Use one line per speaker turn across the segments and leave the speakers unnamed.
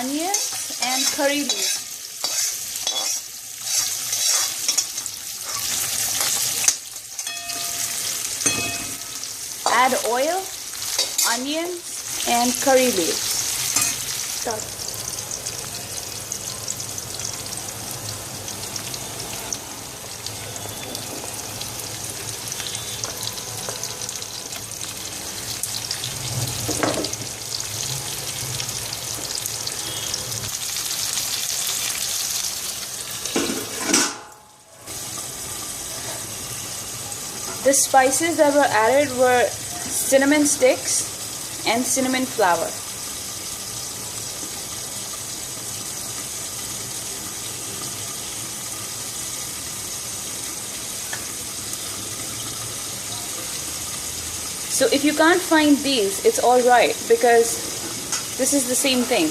onions and curry leaves. Add oil, onions and curry leaves. Start. The spices that were added were cinnamon sticks and cinnamon flour. So if you can't find these, it's alright because this is the same thing.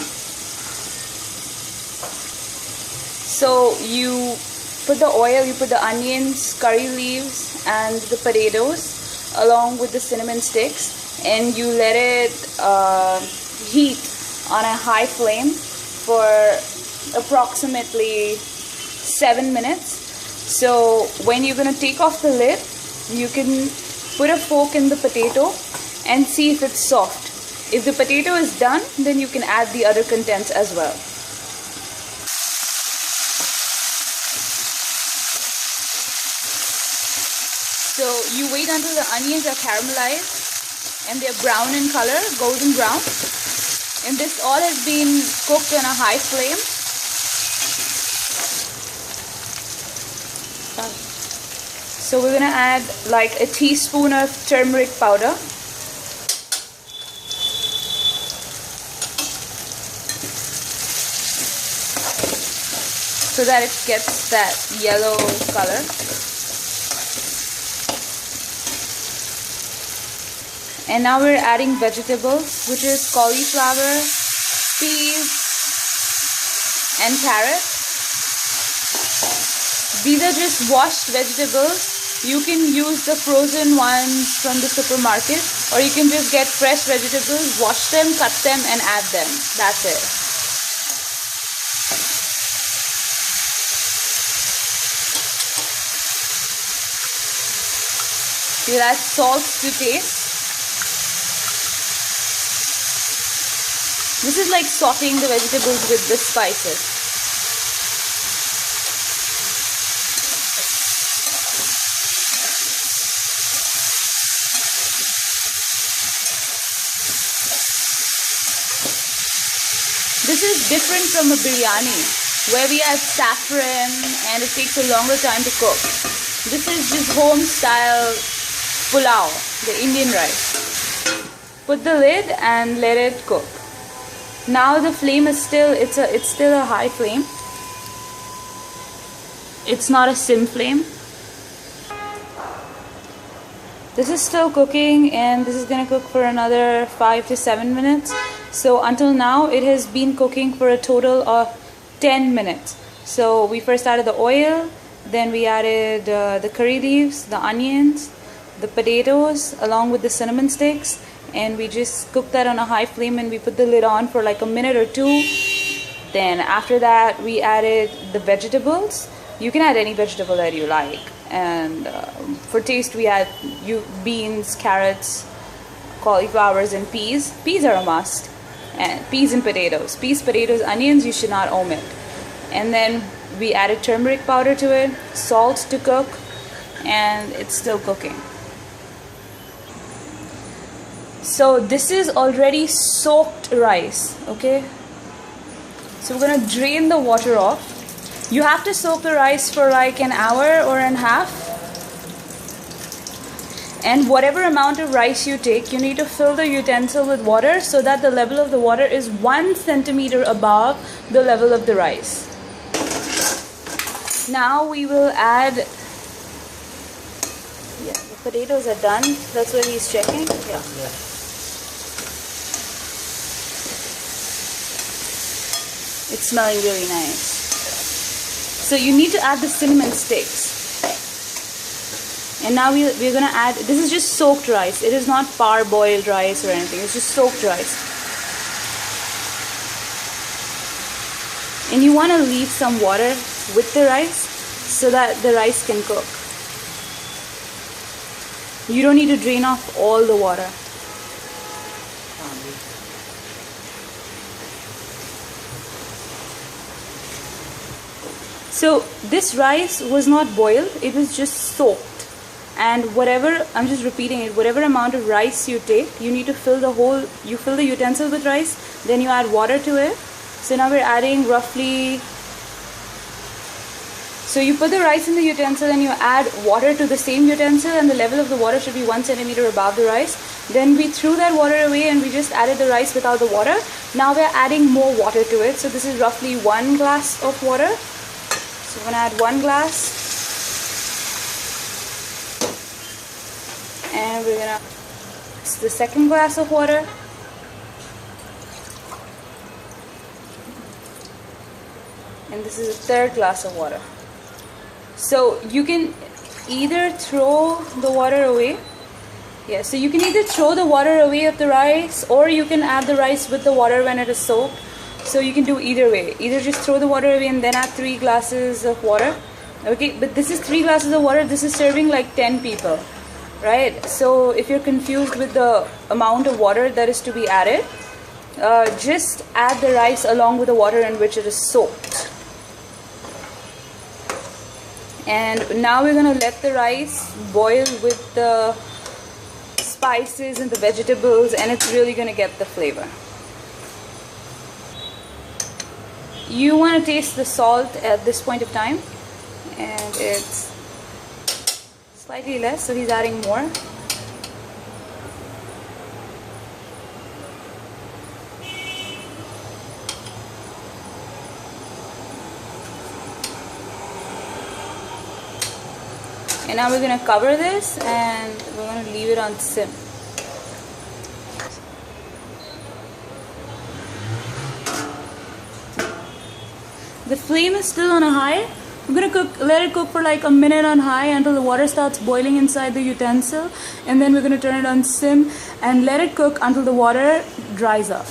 So you put the oil, you put the onions, curry leaves and the potatoes along with the cinnamon sticks, and you let it heat on a high flame for approximately 7 minutes. So when you're going to take off the lid, you can put a fork in the potato and see if it's soft. If the potato is done, then you can add the other contents as well. So you wait until the onions are caramelized and they're brown in color, golden brown. And this all has been cooked on a high flame. So we're going to add like a teaspoon of turmeric powder. So that it gets that yellow color. And now we're adding vegetables, which is cauliflower, peas, and carrot. These are just washed vegetables. You can use the frozen ones from the supermarket, or you can just get fresh vegetables, wash them, cut them, and add them. That's it. You'll add salt to taste. This is like sauteing the vegetables with the spices. This is different from a biryani where we add saffron and it takes a longer time to cook. This is just home style pulav, the Indian rice. Put the lid and let it cook. Now the flame is still, it's still a high flame. It's not a sim flame. This is still cooking and this is going to cook for another 5 to 7 minutes. So until now it has been cooking for a total of 10 minutes. So we first added the oil, then we added the curry leaves, the onions, the potatoes along with the cinnamon sticks. And we just cooked that on a high flame and we put the lid on for like a minute or two. Then after that we added the vegetables. You can add any vegetable that you like. And for taste we add beans, carrots, cauliflowers and peas. Peas are a must. And peas and potatoes. Peas, potatoes, onions you should not omit. And then we added turmeric powder to it, salt to cook, and it's still cooking. So this is already soaked rice, okay? So we're gonna drain the water off. You have to soak the rice for like an hour or and a half. And whatever amount of rice you take, you need to fill the utensil with water so that the level of the water is 1 centimeter above the level of the rice. Now we will add, yeah, the potatoes are done. That's what he's checking. Yeah. It's smelling really nice. So you need to add the cinnamon sticks. And now we're going to add, this is just soaked rice. It is not parboiled rice or anything. It's just soaked rice. And you want to leave some water with the rice so that the rice can cook. You don't need to drain off all the water. So this rice was not boiled, it was just soaked. And whatever, I'm just repeating it, whatever amount of rice you take, you need to fill you fill the utensil with rice, then you add water to it. So now we're adding roughly, so you put the rice in the utensil and you add water to the same utensil, and the level of the water should be 1 centimeter above the rice. Then we threw that water away and we just added the rice without the water. Now we're adding more water to it. So this is roughly 1 glass of water. So we're going to add 1 glass. And we're going to, it's the second glass of water. And this is the third glass of water. So you can either throw the water away. Yeah, so you can either throw the water away of the rice, or you can add the rice with the water when it is soaked. So you can do either way. Either just throw the water away and then add 3 glasses of water. Okay, but this is 3 glasses of water. This is serving like 10 people, right? So if you're confused with the amount of water that is to be added, just add the rice along with the water in which it is soaked. And now we're going to let the rice boil with the spices and the vegetables, and it's really going to get the flavor. You want to taste the salt at this point of time, and it's slightly less, so he's adding more. And now we're going to cover this and we're going to leave it on sim. The flame is still on a high. We're going to let it cook for like a minute on high until the water starts boiling inside the utensil, and then we're going to turn it on sim and let it cook until the water dries up.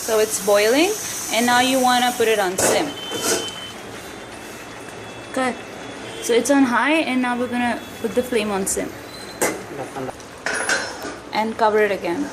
So it's boiling, and now you want to put it on sim. Okay, so it's on high, and now we're going to put the flame on sim and cover it again.